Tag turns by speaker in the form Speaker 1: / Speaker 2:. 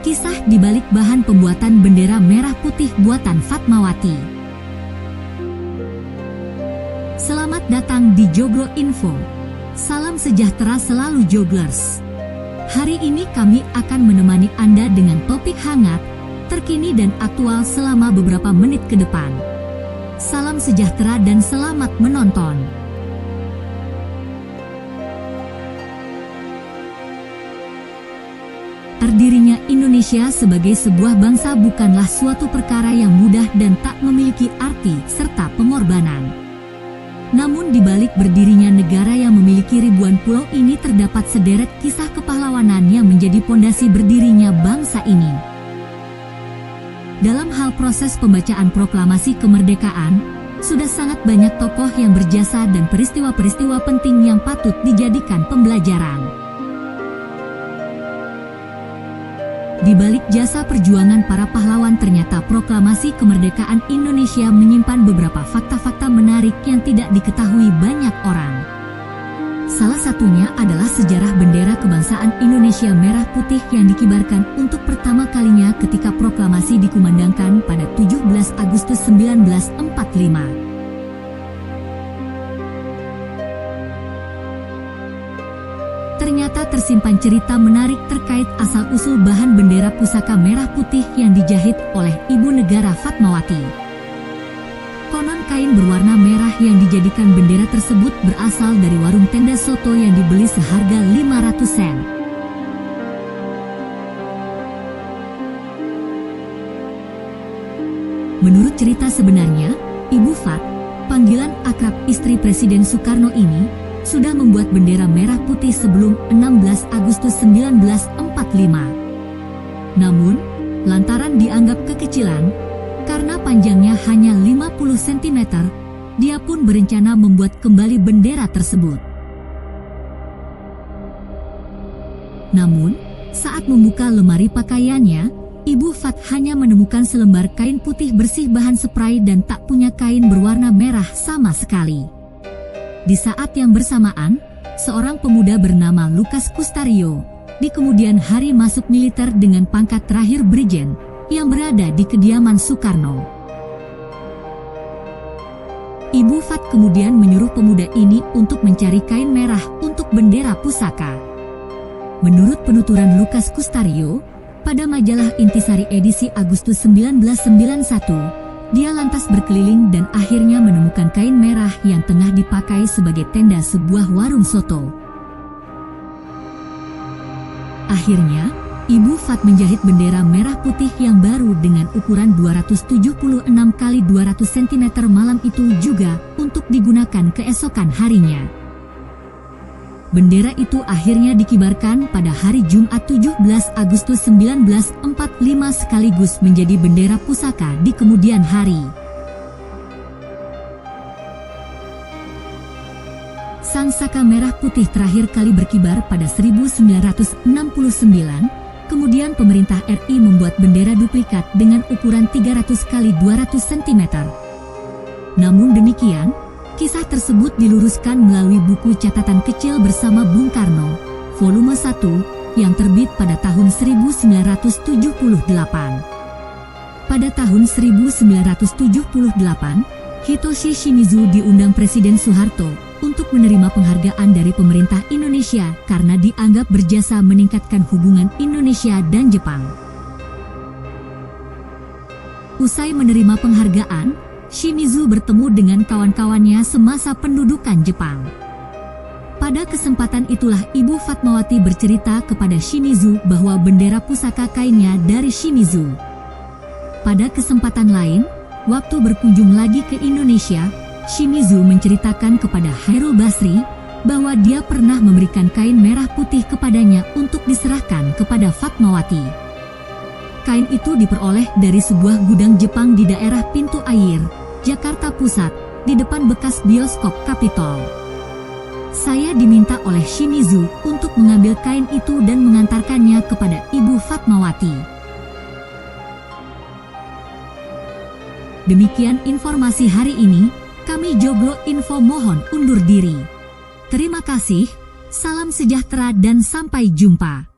Speaker 1: Kisah di balik bahan pembuatan bendera merah putih buatan Fatmawati. Selamat datang di Joglo Info. Salam sejahtera selalu Joglers. Hari ini kami akan menemani Anda dengan topik hangat, terkini dan aktual selama beberapa menit ke depan. Salam sejahtera dan selamat menonton. Terdirinya Indonesia sebagai sebuah bangsa bukanlah suatu perkara yang mudah dan tak memiliki arti serta pengorbanan. Namun di balik berdirinya negara yang memiliki ribuan pulau ini terdapat sederet kisah kepahlawanan yang menjadi pondasi berdirinya bangsa ini. Dalam hal proses pembacaan proklamasi kemerdekaan, sudah sangat banyak tokoh yang berjasa dan peristiwa-peristiwa penting yang patut dijadikan pembelajaran. Di balik jasa perjuangan para pahlawan ternyata proklamasi kemerdekaan Indonesia menyimpan beberapa fakta-fakta menarik yang tidak diketahui banyak orang. Salah satunya adalah sejarah bendera kebangsaan Indonesia merah putih yang dikibarkan untuk pertama kalinya ketika proklamasi dikumandangkan pada 17 Agustus 1945. Ternyata tersimpan cerita menarik terkait asal-usul bahan bendera pusaka merah putih yang dijahit oleh Ibu Negara Fatmawati. Konon kain berwarna merah yang dijadikan bendera tersebut berasal dari warung tenda soto yang dibeli seharga 500 sen. Menurut cerita sebenarnya, Ibu Fat, panggilan akrab istri Presiden Soekarno ini, sudah membuat bendera merah putih sebelum 16 Agustus 1945. Namun, lantaran dianggap kekecilan, karena panjangnya hanya 50 cm, dia pun berencana membuat kembali bendera tersebut. Namun, saat membuka lemari pakaiannya, Ibu Fat hanya menemukan selembar kain putih bersih bahan spray dan tak punya kain berwarna merah sama sekali. Di saat yang bersamaan, seorang pemuda bernama Lukas Kustario, di kemudian hari masuk militer dengan pangkat terakhir Brigjen, yang berada di kediaman Soekarno. Ibu Fat kemudian menyuruh pemuda ini untuk mencari kain merah untuk bendera pusaka. Menurut penuturan Lukas Kustario, pada majalah Intisari edisi Agustus 1991, dia lantas berkeliling dan akhirnya menemukan kain merah yang tengah dipakai sebagai tenda sebuah warung soto. Akhirnya, Ibu Fat menjahit bendera merah putih yang baru dengan ukuran 276 x 200 cm malam itu juga untuk digunakan keesokan harinya. Bendera itu akhirnya dikibarkan pada hari Jumat 17 Agustus 1945 sekaligus menjadi bendera pusaka di kemudian hari. Sang saka merah putih terakhir kali berkibar pada 1969, kemudian pemerintah RI membuat bendera duplikat dengan ukuran 300 x 200 cm. Namun demikian, kisah tersebut diluruskan melalui buku catatan kecil bersama Bung Karno, volume 1, yang terbit pada tahun 1978. Pada tahun 1978, Hitoshi Shimizu diundang Presiden Soeharto untuk menerima penghargaan dari pemerintah Indonesia karena dianggap berjasa meningkatkan hubungan Indonesia dan Jepang. Usai menerima penghargaan, Shimizu bertemu dengan kawan-kawannya semasa pendudukan Jepang. Pada kesempatan itulah Ibu Fatmawati bercerita kepada Shimizu bahwa bendera pusaka kainnya dari Shimizu. Pada kesempatan lain, waktu berkunjung lagi ke Indonesia, Shimizu menceritakan kepada Hairul Basri bahwa dia pernah memberikan kain merah putih kepadanya untuk diserahkan kepada Fatmawati. Kain itu diperoleh dari sebuah gudang Jepang di daerah Pintu Air, Jakarta Pusat, di depan bekas bioskop Capitol. Saya diminta oleh Shimizu untuk mengambil kain itu dan mengantarkannya kepada Ibu Fatmawati. Demikian informasi hari ini, kami Joglo Info mohon undur diri. Terima kasih, salam sejahtera dan sampai jumpa.